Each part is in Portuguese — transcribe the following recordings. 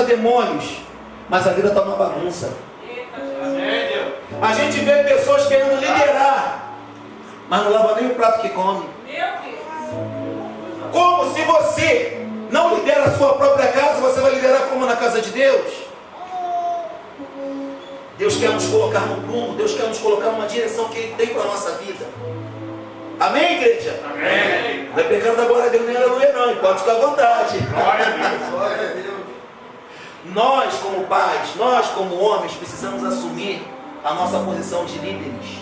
demônios, mas a vida está uma bagunça. A gente vê pessoas querendo liderar, mas não lava nem o prato que come. Como se você não lidera a sua própria casa, você vai liderar como na casa de Deus? Deus quer nos colocar no prumo, Deus quer nos colocar numa direção que Ele tem para a nossa vida. Amém, igreja? Amém. Não é pecado da glória a Deus, nem aleluia não, e pode ficar à vontade. Glória a Deus, glória a Deus. Nós como pais, nós como homens, precisamos assumir a nossa posição de líderes.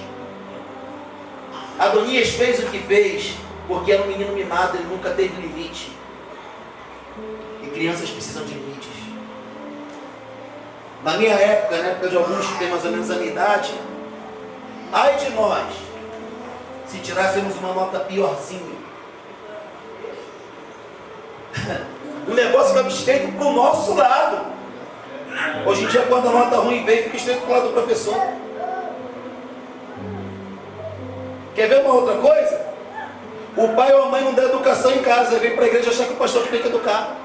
Adonias fez o que fez, porque era um menino mimado, ele nunca teve limite. E crianças precisam de limites. Na minha época, na época de alguns que têm mais ou menos a minha idade, ai de nós, se tirássemos uma nota piorzinha. O negócio vai estreito para o nosso lado. Hoje em dia, quando a nota ruim vem, fica estreito para o lado do professor. Quer ver uma outra coisa? O pai ou a mãe não dá educação em casa, vem para a igreja achar que o pastor que tem que educar.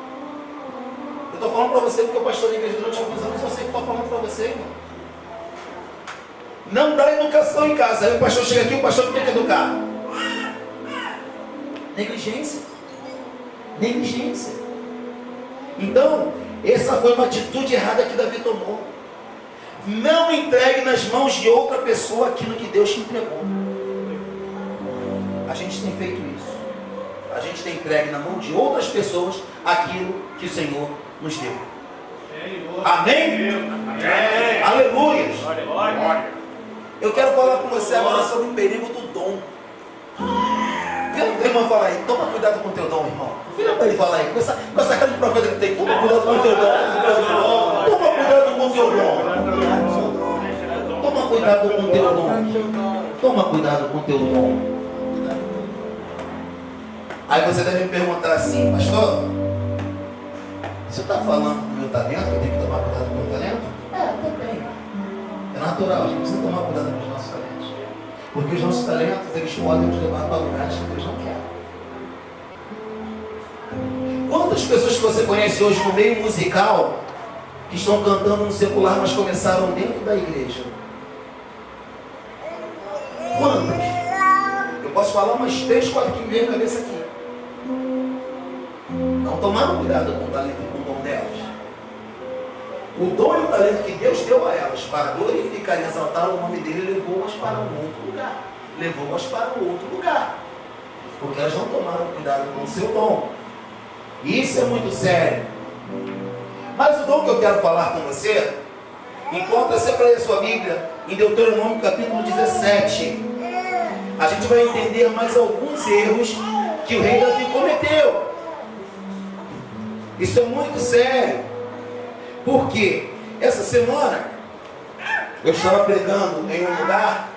Eu estou falando para você porque o pastor da igreja durante alguns anos, eu sei que estou falando para você, irmão. Não dá educação em casa. Aí o pastor chega aqui, o pastor que tem que educar. Negligência. Negligência. Então, essa foi uma atitude errada que Davi tomou. Não entregue nas mãos de outra pessoa aquilo que Deus te entregou. A gente tem feito isso. A gente tem entregue na mão de outras pessoas aquilo que o Senhor nos deu. Amém? Amém. Aleluia. Glória. Eu quero falar com você agora sobre o perigo do dom. Vira para o irmão falar aí, toma cuidado com o teu dom, irmão. Vira para ele falar aí, com essa cara de profeta que tem, toma cuidado com o teu dom. Toma cuidado com o teu dom. Toma cuidado com o teu dom. Toma cuidado com o teu dom. Aí você deve me perguntar assim, pastor, você está falando do meu talento, que eu tenho que tomar cuidado com o meu talento? Também. É natural, a gente precisa tomar cuidado com os nossos talentos. Porque os nossos talentos, eles podem nos levar para lugares que Deus não quer. Quantas pessoas que você conhece hoje no meio musical, que estão cantando no secular, mas começaram dentro da igreja? Quantas? Eu posso falar umas 3, 4 que me vem à cabeça aqui. Não tomaram cuidado com o talento e com o dom delas. O dom e o talento que Deus deu a elas para glorificar e exaltar o nome dele, levou-as para um outro lugar. Levou-as para um outro lugar. Porque elas não tomaram cuidado com o seu dom. E isso é muito sério. Mas o dom que eu quero falar com você, encontra-se para a sua Bíblia, em Deuteronômio capítulo 17. A gente vai entender mais alguns erros que o rei Davi cometeu. Isso é muito sério. Porque essa semana eu estava pregando em um lugar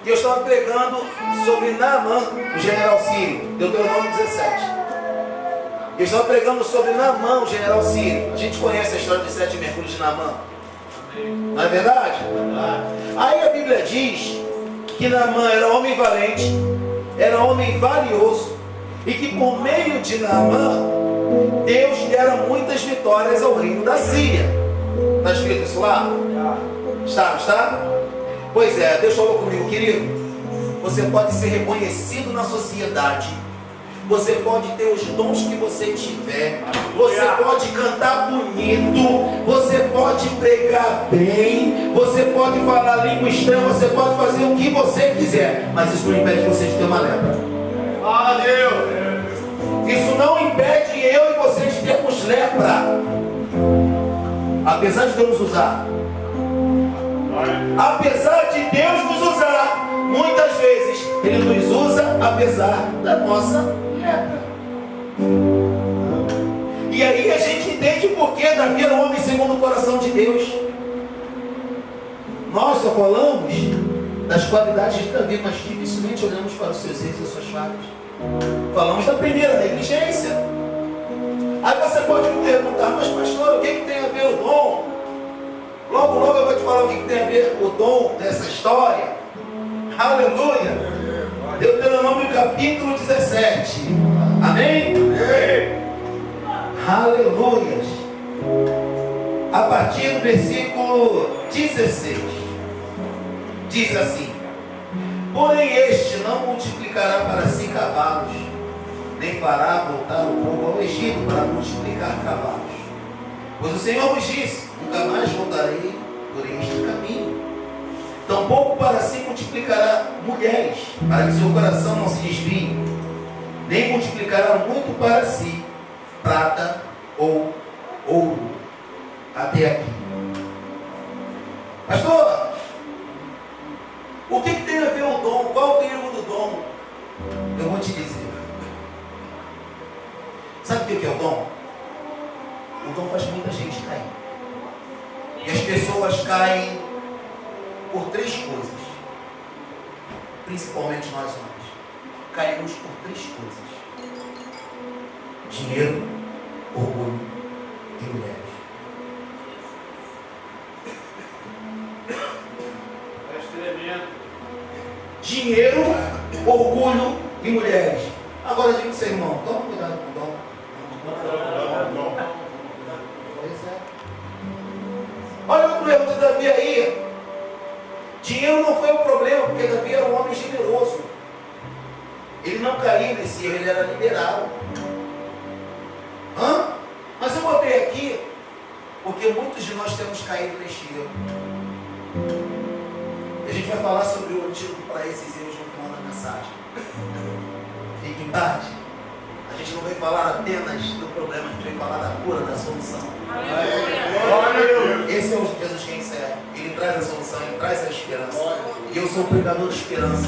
e eu estava pregando sobre Naamã, o general sírio, Deuteronômio 17. Eu estava pregando sobre Naamã, o general sírio. A gente conhece a história dos 7 mergulhos de Naamã. Não é verdade? Aí a Bíblia diz que Naamã era homem valente, era homem valioso, e que por meio de Naamã Deus dera muitas vitórias ao reino da Síria. Está escrito isso lá? Está? Pois é, Deus falou comigo, querido. Você pode ser reconhecido na sociedade, você pode ter os dons que você tiver, você pode cantar bonito, você pode pregar bem, você pode falar língua estranha, você pode fazer o que você quiser, mas isso não impede você de ter uma lepra. Deus. Isso não impede eu e você de termos lepra, apesar de Deus nos usar. Apesar de Deus nos usar, muitas vezes Ele nos usa apesar da nossa lepra. E aí a gente entende o porquê Davi era um homem segundo o coração de Deus. Nós só falamos das qualidades de Davi, mas dificilmente olhamos para os seus erros e as suas falhas. Falamos da primeira, negligência. Aí você pode me perguntar, mas pastor, o que tem a ver o dom? Logo eu vou te falar o que tem a ver o dom dessa história. Aleluia. Deuteronômio capítulo 17. Amém? Aleluia. a partir do versículo 16. Diz assim: porém este não multiplicará para si cavalos, nem fará voltar o povo ao Egito para multiplicar cavalos. Pois o Senhor vos disse: nunca mais voltarei por este caminho. Tampouco para si multiplicará mulheres, para que seu coração não se desvie, nem multiplicará muito para si prata ou ouro. Até aqui. Pastor, o que tem a ver o dom? Qual o perigo do dom? Eu vou te dizer. Sabe o que é o dom? O dom faz muita gente cair. E as pessoas caem por três coisas. Principalmente nós homens. Caímos por três coisas: dinheiro, orgulho e mulheres. Dinheiro, orgulho e mulheres. Agora diga o seu irmão: toma cuidado com o dom. Pois é. Olha o erro de Davi aí. Dinheiro não foi o problema, porque Davi era um homem generoso. Ele não caía nesse erro, ele era liberal. Mas eu botei aqui porque muitos de nós temos caído neste erro. E a gente vai falar sobre o antídoto para esses erros no final da mensagem. Fique em paz. A gente não vai falar apenas do problema, a gente vai falar da cura, da solução. Esse é o Jesus que a gente serve. Ele traz a solução, ele traz a esperança. E eu sou o pregador de esperança.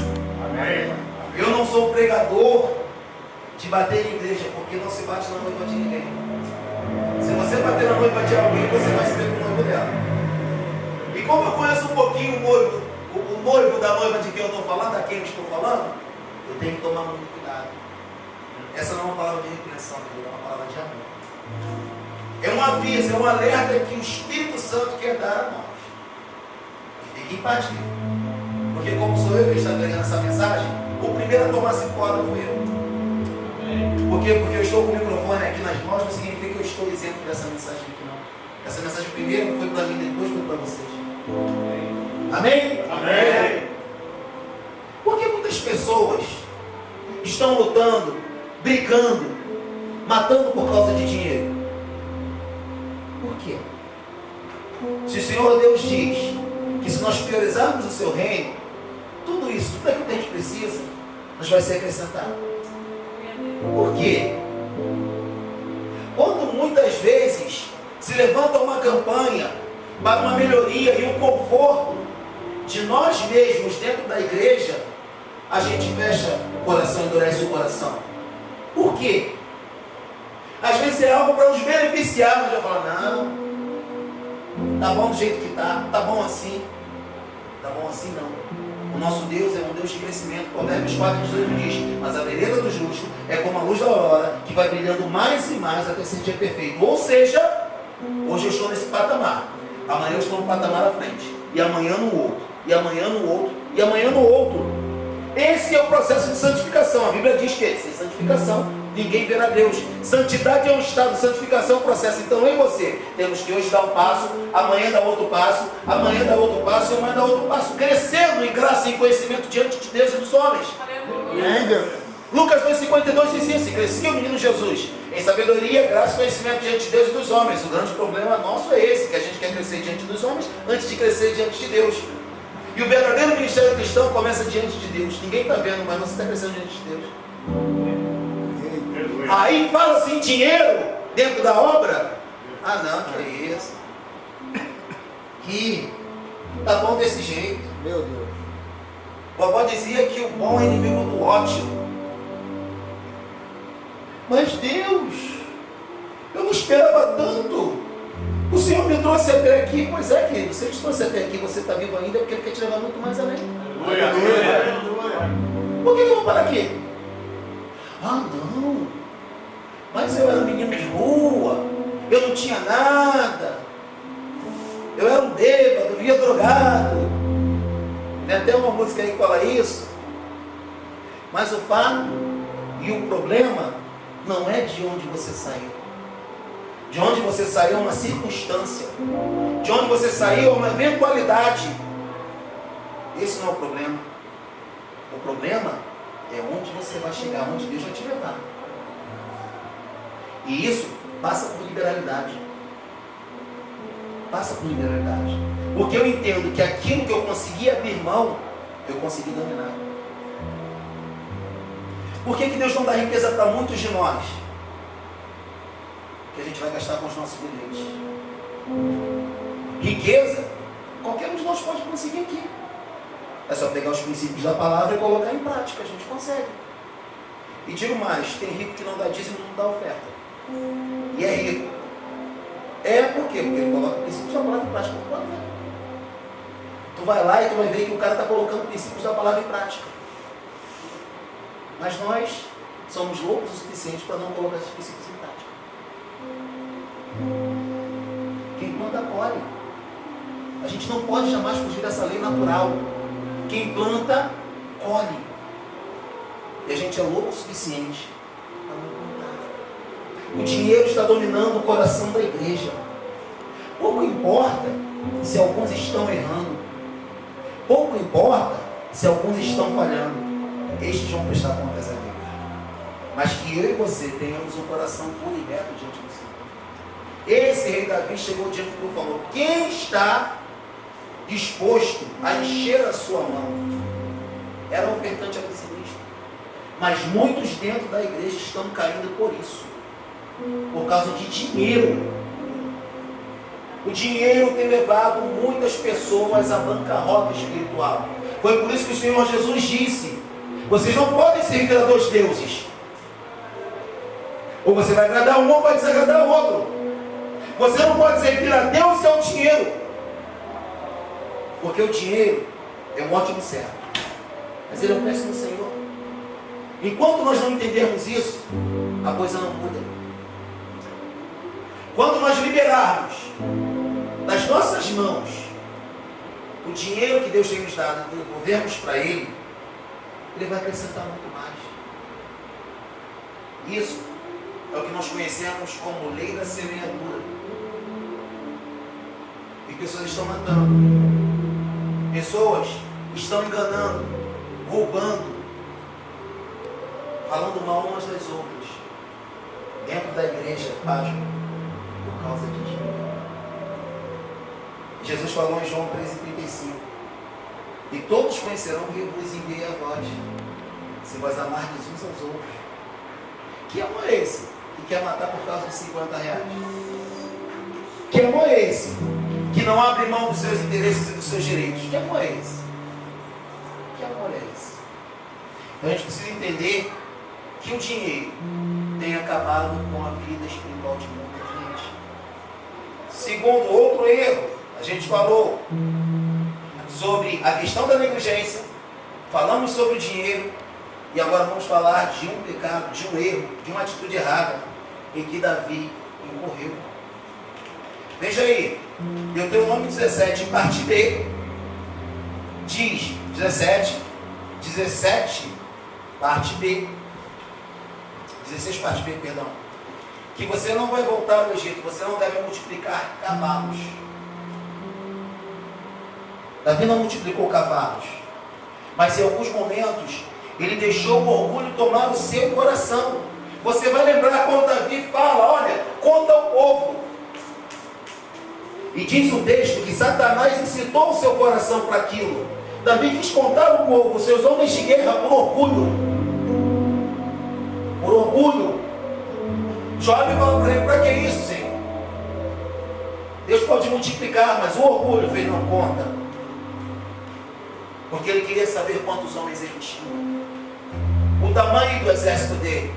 Eu não sou o pregador de bater em igreja, porque não se bate na noiva de ninguém. Se você bater na noiva de alguém, você vai se ver com o noivo dela. E como eu conheço um pouquinho o noivo da noiva de quem eu estou falando, da quem eu estou falando, eu tenho que tomar muito cuidado. Essa não é uma palavra de repreensão, é uma palavra de amor. É um aviso, é um alerta que o Espírito Santo quer dar a nós. E fique em paz, porque como sou eu que está pregando essa mensagem, o primeiro a tomar essa corda fui eu. Por quê? Porque eu estou com o microfone aqui nas mãos, não significa que eu estou isento dessa mensagem aqui, não. Essa mensagem primeiro foi para mim, depois foi para vocês. Amém? Amém. Porque muitas pessoas estão lutando, brigando, matando por causa de dinheiro. Por quê? Se o Senhor Deus diz que se nós priorizarmos o seu reino, tudo isso, tudo aquilo que a gente precisa, nos vai ser acrescentado. Por quê? Quando muitas vezes se levanta uma campanha para uma melhoria e um conforto de nós mesmos dentro da igreja, a gente fecha o coração, endurece o coração. Por quê? Às vezes é algo para nos beneficiar, mas eu falo: não, tá bom do jeito que tá bom assim. Tá bom assim não. O nosso Deus é um Deus de crescimento. Provérbios 4:18 diz: mas a vereda do justo é como a luz da aurora, que vai brilhando mais e mais até ser dia perfeito. Ou seja, hoje eu estou nesse patamar, amanhã eu estou no patamar à frente, e amanhã no outro, e amanhã no outro, e amanhã no outro. Esse é o processo de santificação. A Bíblia diz que sem santificação ninguém verá Deus. Santidade é um estado, santificação é um processo. Então eu e você temos que hoje dar um passo, amanhã dar outro passo, amanhã dar outro passo e amanhã dar outro passo, crescendo em graça e em conhecimento diante de Deus e dos homens. Lucas 2,52 diz assim: crescia o menino Jesus em sabedoria, graça e conhecimento diante de Deus e dos homens. O grande problema nosso é esse, que a gente quer crescer diante dos homens antes de crescer diante de Deus. E o verdadeiro ministério cristão começa diante de Deus. Ninguém está vendo, mas você está crescendo diante de Deus. Aí fala assim: dinheiro dentro da obra. Ah não, que é isso? Que tá bom desse jeito. Meu Deus. Vovó dizia que o bom é inimigo do ótimo. Mas Deus, eu não esperava tanto. O Senhor me trouxe até aqui. Pois é, querido, se Ele te trouxe até aqui, você está vivo ainda, porque Ele quer te levar muito mais além. Por que eu vou parar aqui? Ah não, mas eu era um menino de rua, eu não tinha nada, eu era um bêbado, vivia drogado. Tem até uma música aí que fala isso. Mas o fato e o problema não é de onde você saiu. De onde você saiu é uma circunstância. De onde você saiu é uma eventualidade. Esse não é o problema. O problema é onde você vai chegar, onde Deus vai te levar. E isso passa por liberalidade. Passa por liberalidade. Porque eu entendo que aquilo que eu consegui abrir mão, eu consegui dominar. Por que Deus não dá riqueza para muitos de nós? Que a gente vai gastar com os nossos bilhetes. Riqueza, qualquer um de nós pode conseguir aqui. É só pegar os princípios da palavra e colocar em prática, a gente consegue. E digo mais, tem rico que não dá dízimo e não dá oferta. E é rico. É por quê? Porque ele coloca princípios da palavra em prática. Tu pode ver. Tu vai lá e tu vai ver que o cara está colocando princípios da palavra em prática. Mas nós somos loucos o suficiente para não colocar esses princípios em prática. Quem planta, colhe. A gente não pode jamais fugir dessa lei natural. Quem planta, colhe. E a gente é louco o suficiente para não plantar. O dinheiro está dominando o coração da igreja. Pouco importa se alguns estão errando. Pouco importa se alguns estão falhando. Estes vão prestar contas a Deus. Mas que eu e você tenhamos um coração puro e reto diante do Senhor. Esse rei Davi chegou diante do Senhor e falou: quem está disposto a encher a sua mão? Era um ofertante a Cristo. Mas muitos dentro da igreja estão caindo por isso. Por causa de dinheiro. O dinheiro tem levado muitas pessoas à bancarrota espiritual. Foi por isso que o Senhor Jesus disse: vocês não podem servir a dois deuses. Ou você vai agradar um ou vai desagradar o outro. Você não pode servir a Deus e ao dinheiro. Porque o dinheiro é um ótimo servo, mas ele é um péssimo Senhor. Enquanto nós não entendermos isso, a coisa não muda. Quando nós liberarmos das nossas mãos o dinheiro que Deus tem nos dado e devolvermos para Ele, Ele vai acrescentar muito mais. Isso é o que nós conhecemos como lei da semeadura. E pessoas estão matando. Pessoas estão enganando, roubando, falando mal umas das outras, dentro da igreja, pasmo, por causa de dinheiro. Jesus falou em João 13,35: e todos conhecerão que eu vos enviei a vós, se vós amardes uns aos outros. Que amor é esse que quer matar por causa de 50 reais? Que amor é esse que não abre mão dos seus interesses e dos seus direitos? Que amor é esse? Que amor é esse? Então a gente precisa entender que o dinheiro tem acabado com a vida espiritual de muita gente. Segundo, outro erro, a gente falou sobre a questão da negligência, falamos sobre o dinheiro, e agora vamos falar de um pecado, de um erro, de uma atitude errada em que Davi incorreu. Veja aí, Deuteronômio 17, parte B, diz, 17, parte B, 16, parte B, perdão, que você não vai voltar ao Egito, você não deve multiplicar cavalos. Davi não multiplicou cavalos, mas em alguns momentos ele deixou o orgulho tomar o seu coração. Você vai lembrar quando Davi fala: olha, conta ao povo. E diz o texto que Satanás incitou o seu coração para aquilo. Davi quis contar ao povo, seus homens de guerra, por orgulho. Por orgulho. Joabe fala para ele: para que isso, Senhor? Deus pode multiplicar, mas o orgulho fez não conta. Porque ele queria saber quantos homens ele tinha, o tamanho do exército dele.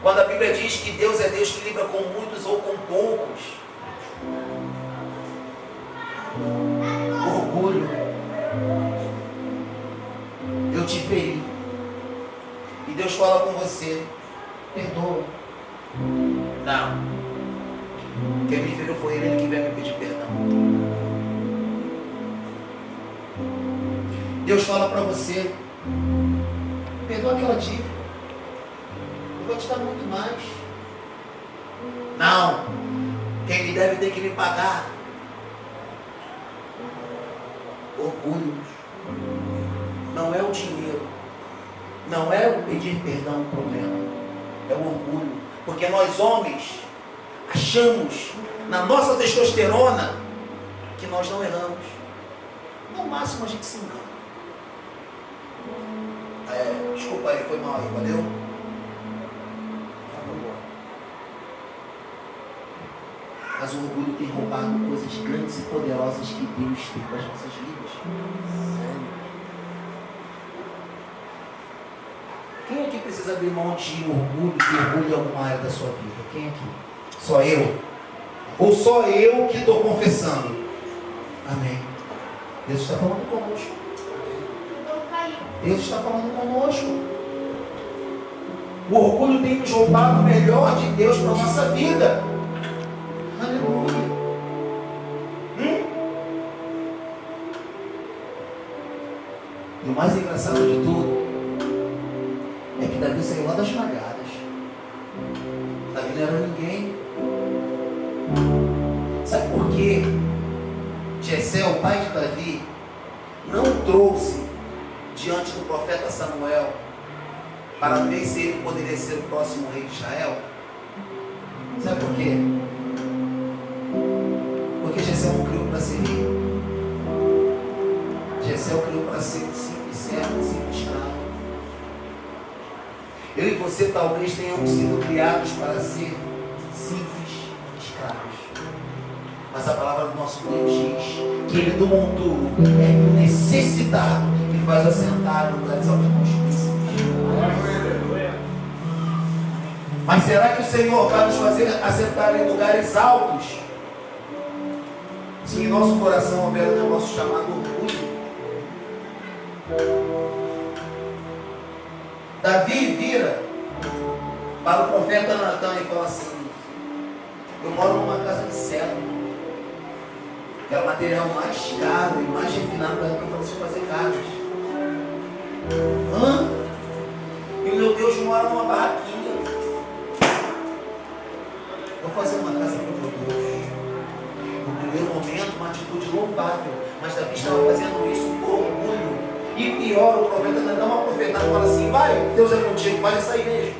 Quando a Bíblia diz que Deus é Deus que livra com muitos ou com poucos, orgulho. Eu te feri, e Deus fala com você: perdoa. Não, quem me feriu foi ele que veio me pedir perdão. Deus fala para você: perdoa aquela dívida, eu vou te dar muito mais. Não. Quem me deve tem que me pagar. Orgulho. Não é o dinheiro. Não é o pedir perdão o problema. É o orgulho. Porque nós homens achamos na nossa testosterona que nós não erramos. No máximo a gente se engana. Desculpa aí, foi mal aí, valeu? Mas o orgulho tem roubado coisas grandes e poderosas que Deus tem para as nossas vidas. Sério. Quem aqui precisa abrir mão de orgulho, de orgulho em alguma área da sua vida? Quem aqui? Só eu? Ou só eu que estou confessando? Amém. Deus está falando conosco. Deus está falando conosco. O orgulho tem nos roubado o melhor de Deus para a nossa vida. Aleluia. E o mais engraçado de tudo é que Davi saiu lá das malhadas. Davi não era ninguém. Sabe por quê? Jessé, o pai de Davi, não trouxe diante do profeta Samuel para ver se ele poderia ser o próximo rei de Israel? Sabe por quê? Porque Jessé não criou para ser rei. Jessé o criou para ser um simples servo, um simples escravo. Eu e você talvez tenhamos sido criados para ser simples escravos. Mas a palavra do nosso Deus diz que Ele do monturo é o necessitado que faz assentar em lugares altos. Mas será que o Senhor vai nos fazer assentar em lugares altos se em nosso coração houver um negócio chamado orgulho? Davi vira para o profeta Natan e fala assim: eu moro numa casa de cedro, que era o material mais caro e mais refinado da época para você fazer casas. E o meu Deus mora numa barraquinha. Vou fazer uma casa para o meu Deus. No primeiro momento, uma atitude louvável, mas Davi estava fazendo isso por orgulho. E pior, o profeta dá uma profetada e fala assim: vai, Deus é contigo, vai nessa igreja.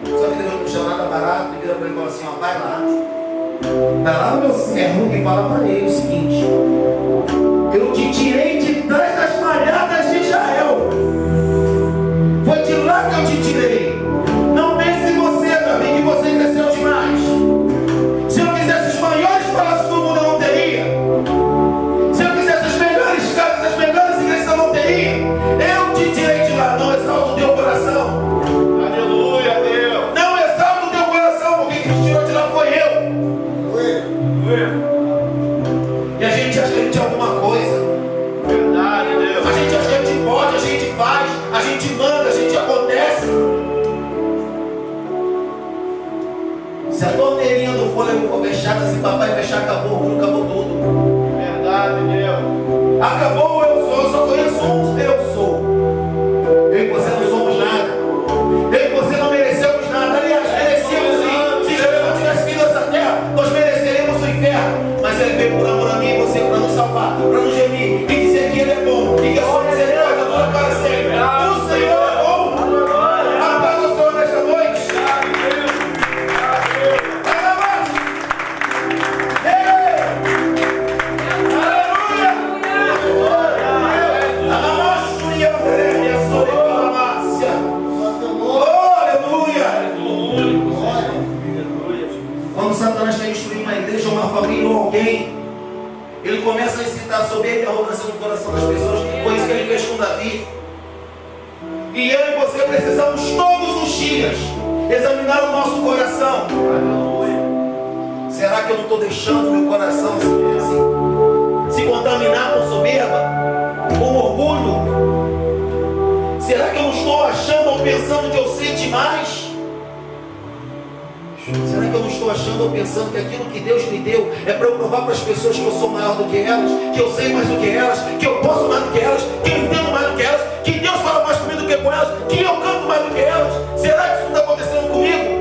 Só que Deus não chama nada barato, e vira para ele e fala assim: ó, vai lá no meu servo e fala para ele o seguinte: eu te tirei de trás das malhadas de Israel. Foi de lá que eu te tirei. Não pense em você, Davi, que você cresceu demais. Se eu quisesse os maiores palácios do mundo, eu não teria. Se eu quisesse as melhores casas, as melhores igrejas, eu não teria. Eu te tirei de lá. Não exalta o teu coração. Aleluia, Deus. Não exalta o teu coração, porque quem te tirou de lá foi eu. E a gente acha que a gente é alguma coisa. Verdade, Deus. A gente acha que a gente pode, a gente faz, a gente manda, a gente acontece. Se a torneirinha do fôlego for fechada, se papai fechar, acabou o mundo, acabou tudo. Verdade, Deus. Acabou o eu sou, eu só conheço um eu sou. Eu e você não somos nada. Eu e você não merecemos nada. Aliás, merecemos sim. Se Jesus não tivesse vindo a essa terra, nós mereceríamos o inferno. Mas Ele veio por amor a mim e você para nos salvar, para nos remir e dizer que Ele é bom e que a sua misericórdia dura para sempre. O Senhor é bom. Aplauda o Senhor nesta noite. Quando Satanás quer destruir uma igreja, uma família ou alguém, ele começa a incitar a soberba e a arrogância no coração das pessoas. Foi isso que ele fez com Davi. E eu e você precisamos todos os dias examinar o nosso coração. Será que eu não estou deixando meu coração se contaminar com soberba, com orgulho? Será que eu não estou achando ou pensando que eu sei demais? Será que eu não estou achando ou pensando que aquilo que Deus me deu é para eu provar para as pessoas que eu sou maior do que elas, que eu sei mais do que elas, que eu posso mais do que elas, que eu entendo mais do que elas, que Deus fala mais comigo do que com elas, que eu canto mais do que elas? Será que isso está acontecendo comigo?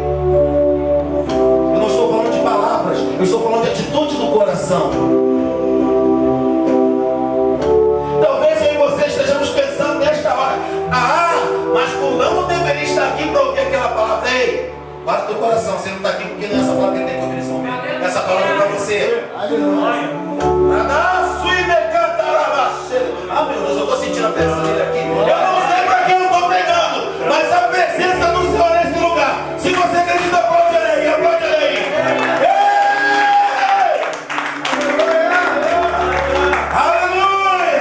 Bate teu coração, você não está aqui porque não é essa palavra que ele tem que ouvir nesse momento. Essa palavra é para você. Ah, meu Deus, eu estou sentindo a presença dele aqui. Eu não sei para quem eu estou pregando, mas a presença do Senhor nesse lugar. Se você acredita, aplaude ele aí, aplaude ele aí. Aleluia!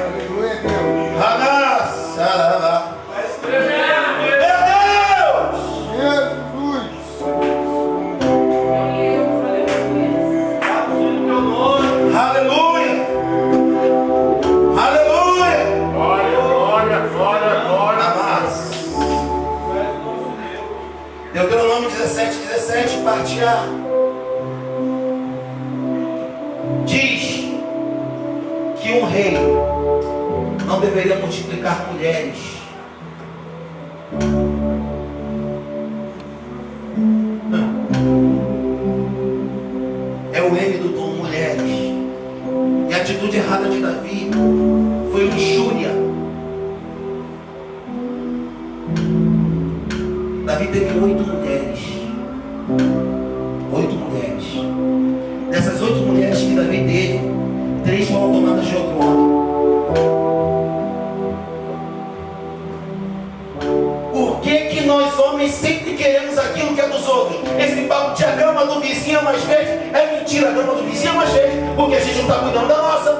Aleluia, Deus. Deuteronômio 17, parte A. Diz que um rei não deveria multiplicar mulheres. É o M do dom mulheres. E a atitude errada de Davi foi luxúria. Davi teve 8 mulheres. 8 mulheres. Dessas 8 mulheres que Davi teve, 3 foram tomadas de outro homem. Por que nós homens sempre queremos aquilo que é dos outros? Esse papo de a grama do vizinho é mais verde é mentira. A grama do vizinho é mais verde porque a gente não está cuidando da nossa.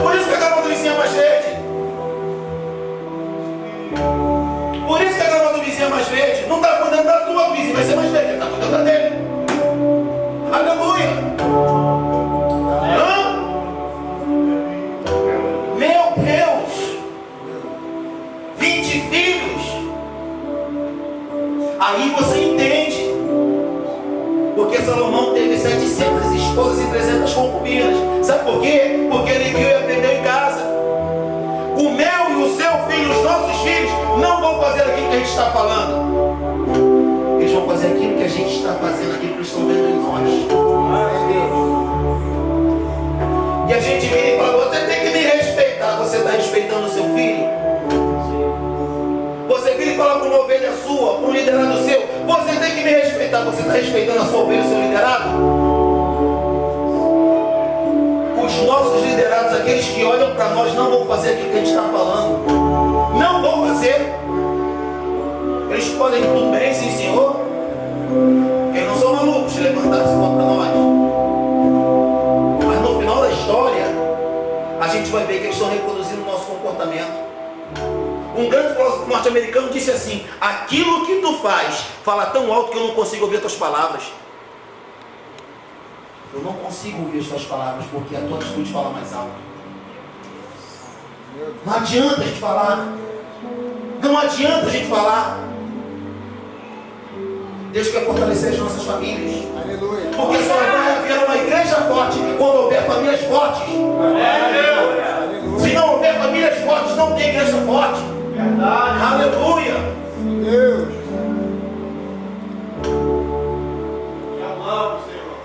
Por isso que a grama do vizinho é mais verde. Por isso que a grama do vizinho é mais verde. Não está cuidando da tua, o vizinho vai ser mais verde. Está cuidando da dele. Aleluia. Hã? Meu Deus. 20 filhos. Aí você entende. Porque Salomão teve 700 esposas e 300 concubinas. Sabe por quê? Porque ele viu e aprendeu em casa. O meu e o seu filho, os nossos filhos, não vão fazer aquilo que a gente está falando. Eles vão fazer aquilo que a gente está fazendo, aquilo que eles estão vendo em nós. E a gente vira e fala, você tem que me respeitar. Você está respeitando o seu filho? Você vira e fala para uma ovelha sua, para um liderado seu, você tem que me respeitar. Você está respeitando a sua ovelha, o seu liderado? Os nossos liderados, aqueles que olham para nós, não vão fazer aquilo que a gente está falando. Não vão fazer. Eles podem tudo bem, sim senhor. Eles não são malucos de levantar-se contra nós. Mas no final da história, a gente vai ver que eles estão reproduzindo o nosso comportamento. Um grande filósofo norte-americano disse assim: aquilo que tu faz, fala tão alto que eu não consigo ouvir as tuas palavras. Eu não consigo ouvir as tuas palavras porque a tua atitude fala mais alto. Não adianta a gente falar. Não adianta a gente falar. Deus quer fortalecer as nossas famílias. Aleluia. Porque só vai haver uma igreja forte quando houver famílias fortes. Aleluia. Se não houver famílias fortes, não tem igreja forte. Verdade. Aleluia. Deus. Te amamos, Senhor.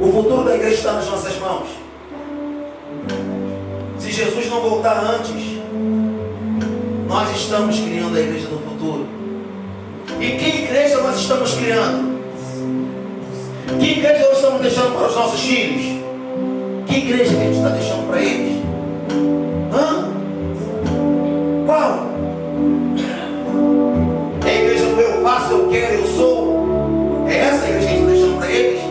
O futuro da igreja está nas nossas mãos. Se Jesus não voltar antes, nós estamos criando a igreja do futuro. E que igreja nós estamos criando? Que igreja nós estamos deixando para os nossos filhos? Que igreja que a gente está deixando para eles? Hã? Qual? É a igreja do eu faço, eu quero, eu sou? É essa a igreja que a gente está deixando para eles?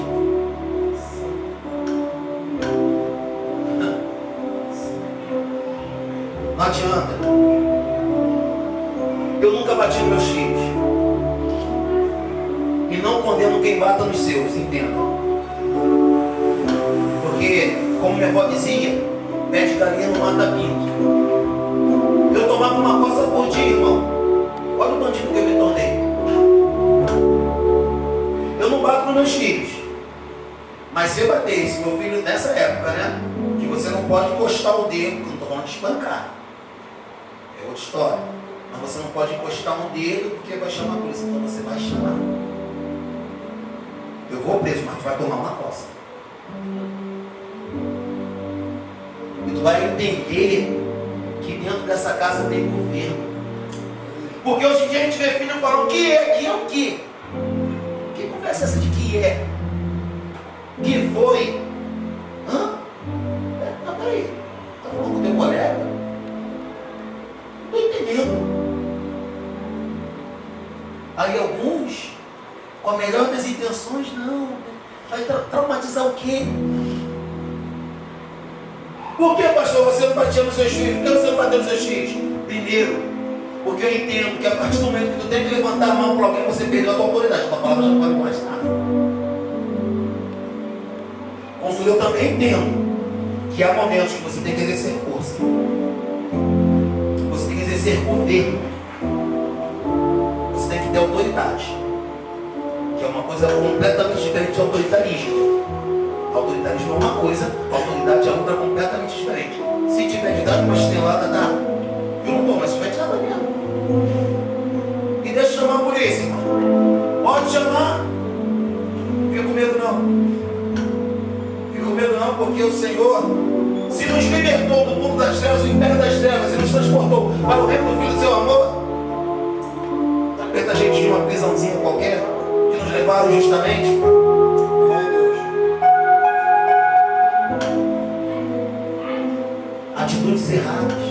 Não adianta. Eu nunca bati nos meus filhos. E não condeno quem bata nos seus, entendam. Porque, como minha avó dizia, pé de galinha não mata pinto. Eu tomava uma coça por dia, irmão. Olha o bandido que eu me tornei. Eu não bato nos meus filhos. Mas se eu batesse meu filho nessa época, né? Que você não pode encostar o dedo, que eu não estou falando de espancar. É outra história. Mas você não pode encostar um dedo porque vai chamar a polícia. Então você vai chamar. Eu vou preso, mas tu vai tomar uma coça. E tu vai entender que dentro dessa casa tem governo. Porque hoje em dia a gente vê filho falando o que é o que? Que conversa é essa de que é? Que foi? Hã? Não, peraí. Tá falando com o teu colega? Não estou entendendo. Aí alguns, com a melhor das intenções, não. Vai traumatizar o quê? Por que, pastor, você não batia nos seus filhos? Por que você não bateu nos seus filhos? Primeiro, porque eu entendo que a partir do momento que tu tem que levantar a mão para alguém, você perdeu a tua autoridade. A tua palavra já não vale mais nada. Contudo, eu também entendo que há momentos que você tem que exercer força. Você tem que exercer governo. Você tem que ter autoridade. Que é uma coisa completamente diferente de autoritarismo. Autoritarismo é uma coisa, autoridade é outra completamente diferente. Se tiver de dar uma chinelada, dá. Eu não dou, mas se vai tirar da mesmo. E deixa eu chamar a polícia, irmão. Pode chamar. Não fica com medo não. Fica com medo não, porque o Senhor, se nos libertou do mundo das trevas, do império das trevas, e nos transportou para o reino do Filho do seu amor, aperta a gente de uma prisãozinha qualquer, que nos levaram justamente. Atitudes erradas.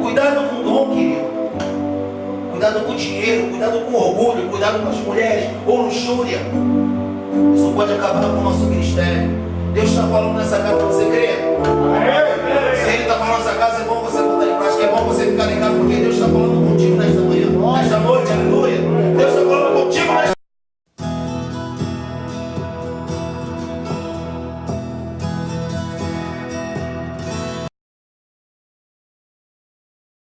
Cuidado com o dom, querido. Cuidado com o dinheiro, cuidado com o orgulho, cuidado com as mulheres ou luxúria. Isso pode acabar com o nosso ministério. Deus está falando nessa casa para você crer. Se Ele está falando nessa casa, é bom